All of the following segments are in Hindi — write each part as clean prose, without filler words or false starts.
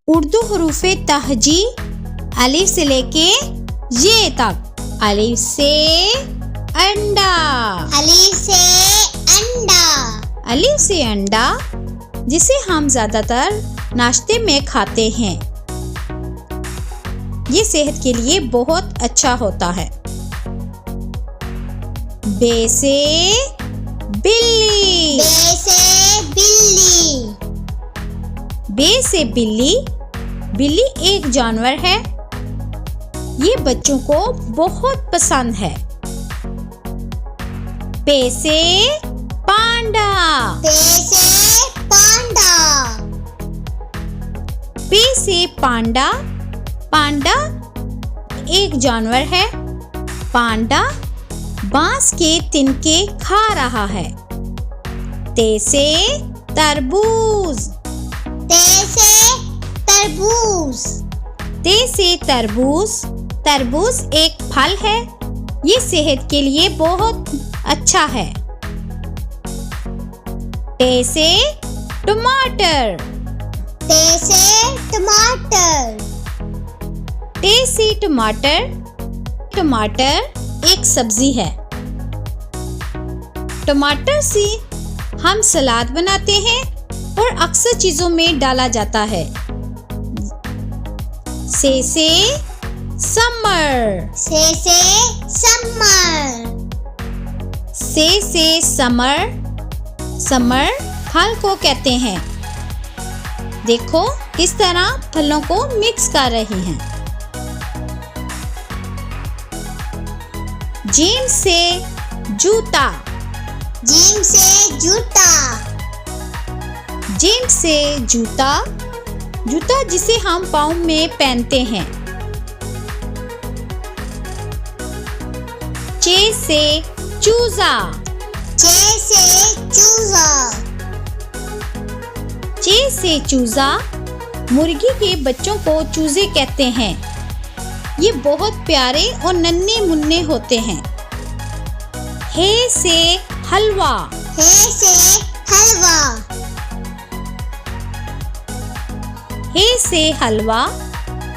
उर्दू हरूफे तहजी अलिफ से लेके ये तक। अलिफ से अंडा। अलिफ से अंडा। अलिफ से अंडा, जिसे हम ज्यादातर नाश्ते में खाते हैं। ये सेहत के लिए बहुत अच्छा होता है। बे से बिल्ली। बे से बिल्ली। बे से बिल्ली। बिल्ली एक जानवर है। ये बच्चों को बहुत पसंद है। पे से पांडा। पे से पांडा। पे से पांडा। पांडा एक जानवर है। पांडा बांस के तिनके खा रहा है। ते से तरबूज। ते से तरबूज। ते से तरबूज। तरबूज एक फल है। ये सेहत के लिए बहुत अच्छा है। टे से टमाटर। ते से टमाटर। टे से टमाटर। टमाटर एक सब्जी है। टमाटर से हम सलाद बनाते हैं और अक्सर चीजों में डाला जाता है। से समर। से समर। से समर। समर फल को कहते हैं। देखो किस तरह फलों को मिक्स कर रही हैं। जीम से जूता। जीम से जूता। जीम से जूता। जूता जिसे हम पाँव में पहनते हैं। चे से चूजा। चे से चूजा। चे से चूजा। मुर्गी के बच्चों को चूजे कहते हैं। ये बहुत प्यारे और नन्हे मुन्ने होते हैं। हे से हलवा। हे से हलवा। हे से हलवा।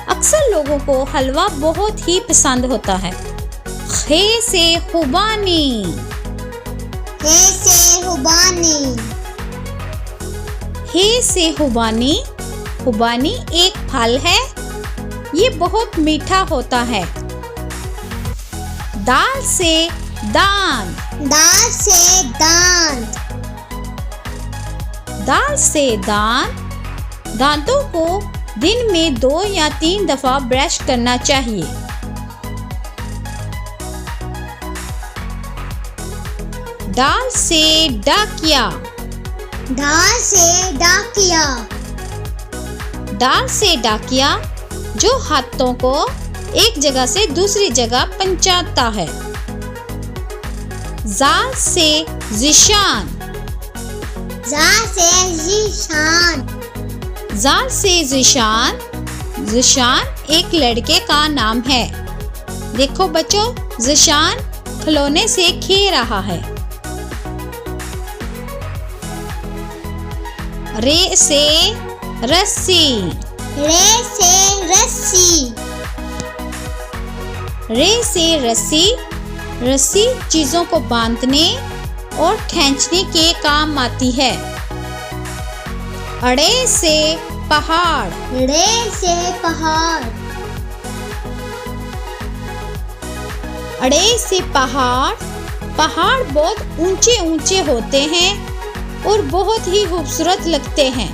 अक्सर लोगों को हलवा बहुत ही पसंद होता है। हे से खुबानी। हे से खुबानी। हे से खुबानी। खुबानी एक फल है। ये बहुत मीठा होता है। दाल से दान। दाल से दांत। दाल से दान। दांतों को दिन में 2 या 3 दफा ब्रश करना चाहिए। डाल से डाकिया। डाल से डाकिया। डाल से डाकिया जो हाथों को एक जगह से दूसरी जगह पहुंचाता है। जाल से जिशान। जाल से जिशान। जाल से जिशान। जिशान एक लड़के का नाम है। देखो बच्चों, जिशान खिलौने से खेल रहा है। रे से रस्सी। रे से रस्सी। रे से रस्सी। रस्सी चीजों को बांधने और खींचने के काम आती है। अड़े से पहाड़। रे से पहाड़। अड़े से पहाड़। पहाड़ बहुत ऊंचे ऊंचे होते हैं और बहुत ही खूबसूरत लगते हैं।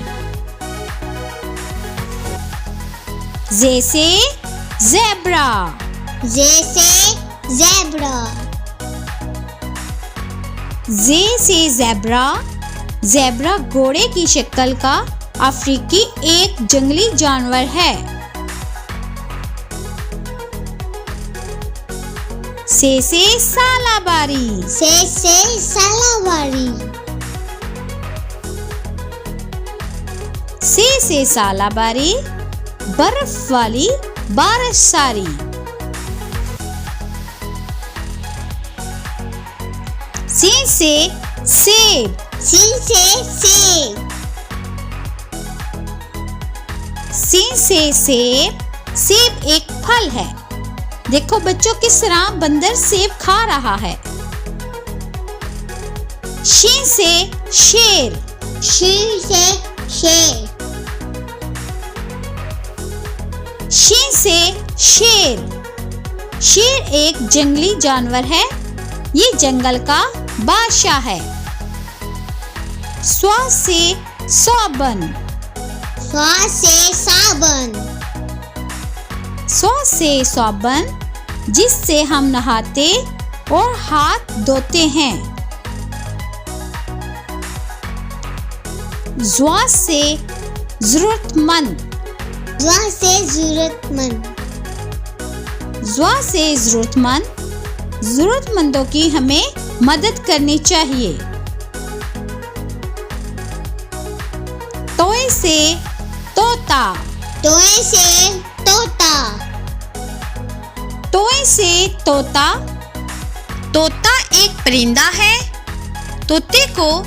जे से ज़ेब्रा। जे से ज़ेब्रा। जे से ज़ेब्रा। ज़ेब्रा घोड़े की शक्ल का अफ्रीकी एक जंगली जानवर है। से सालाबारी। से सालाबारी। से सालाबारी। बर्फ वाली बारिश सारी। से सेब। से सेब। से सेब, सेब एक फल है। देखो बच्चों किस तरह बंदर सेब खा रहा है। शी से शेर, शी से शेर, शी से शेर, शेर एक जंगली जानवर है। ये जंगल का बादशाह है। स्वा से साबन, स्वा से साबन, स्वा से साबन जिससे हम नहाते और हाथ धोते हैं। ज़्वा से ज़रूरतमंद, ज़्वा से ज़रूरतमंद, ज़्वा से ज़रूरतमंद, ज़रूरतमंदों की हमें मदद करनी चाहिए। तोय से तोता, तोय से तोता, तोय से तोता, तोता एक परिंदा है। तोते को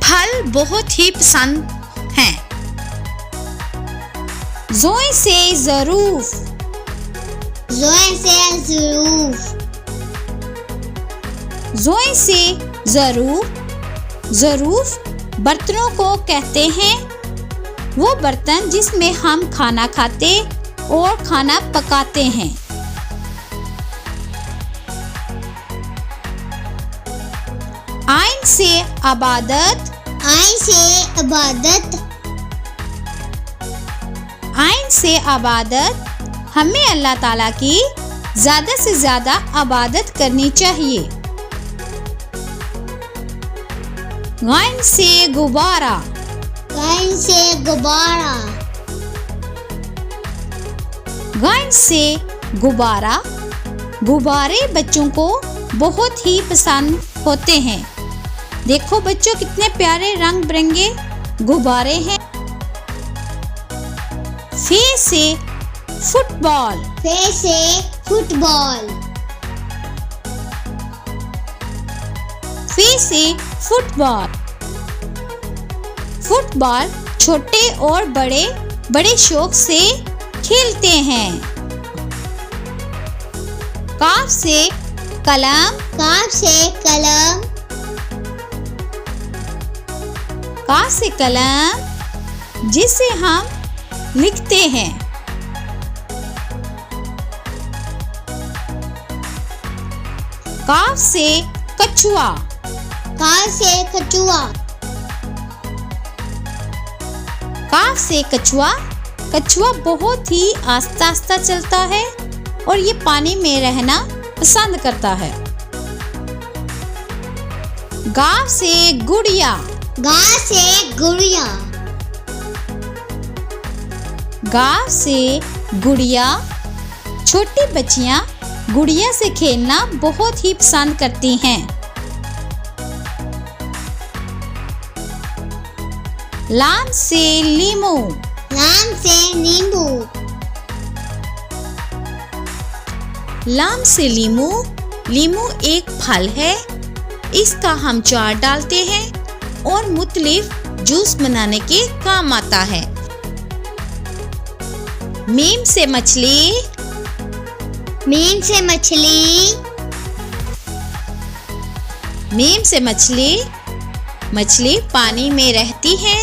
फल बहुत ही पसंद हैं। ज़ोय से ज़रूफ, ज़ोय से ज़रूफ, ज़ोय से ज़रूफ, ज़रूफ बर्तनों को कहते हैं। वो बर्तन जिसमें हम खाना खाते और खाना पकाते हैं। आइन से अबादत, आइन से इबादत, आइन से अबादत हमें अल्लाह ताला की ज़्यादा से ज़्यादा इबादत करनी चाहिए। गाइन से गुब्बारा, गाइन से गुब्बारा, गाइन से गुब्बारा, गुब्बारे बच्चों को बहुत ही पसंद होते हैं। देखो बच्चों कितने प्यारे रंग बिरंगे गुब्बारे हैं। फे से फुटबॉल, फे से फुटबॉल, फे से फुटबॉल, फुटबॉल छोटे और बड़े बड़े शौक से खेलते हैं। काफ से कलम, काफ से कलम, काफ से कलम जिसे हम लिखते हैं। काफ से कछुआ, काफ से कछुआ, काफ से कछुआ, कछुआ बहुत ही आस्ता आस्ता चलता है और ये पानी में रहना पसंद करता है। गाव से गुड़िया, गा से गुड़िया, गाव से गुड़िया, छोटी बच्चियां गुड़िया से खेलना बहुत ही पसंद करती हैं। लाम से लीमू, लाम से नींबू, लाम से लीमू, लीमू एक फल है। इसका हम चार डालते हैं और मुख्तलिफ जूस बनाने के काम आता है। मीम से मछली, मीम से मछली, मीम से मछली, मछली पानी में रहती है।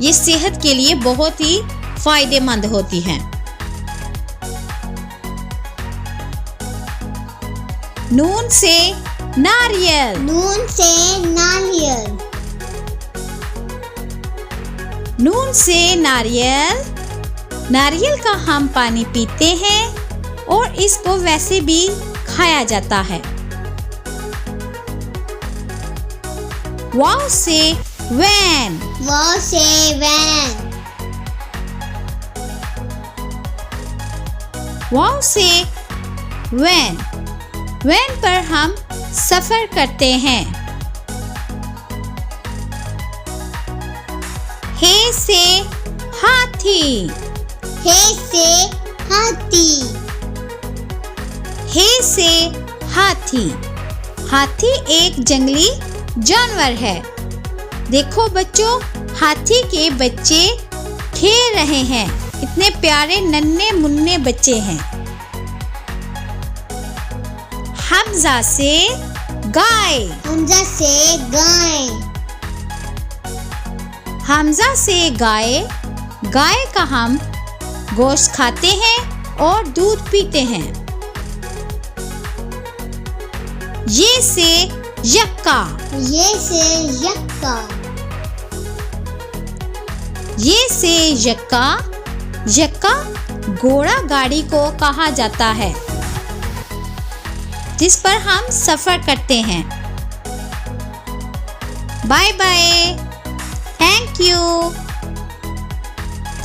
ये सेहत के लिए बहुत ही फायदेमंद होती हैं। नून से नारियल, नून से नारियल, नून से नारियल, नारियल का हम पानी पीते हैं और इसको वैसे भी खाया जाता है। वाव से वैन, वाव से वैन, वाव से वैन, वैन पर हम सफर करते हैं। हे से हाथी, हे से हाथी, हे से हाथी, हाथी एक जंगली जानवर है। देखो बच्चों हाथी के बच्चे खेल रहे हैं। कितने प्यारे नन्हे मुन्ने बच्चे हैं। हमजा से गाय। हमजा से गाय। हमजा से गाय। गाय का हम गोश्त खाते हैं और दूध पीते हैं। ये से यक्का। ये से यक्का। ये से यक्का। यक्का घोड़ा गाड़ी को कहा जाता है जिस पर हम सफर करते हैं। Bye bye. Thank you.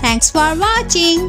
Thanks for watching.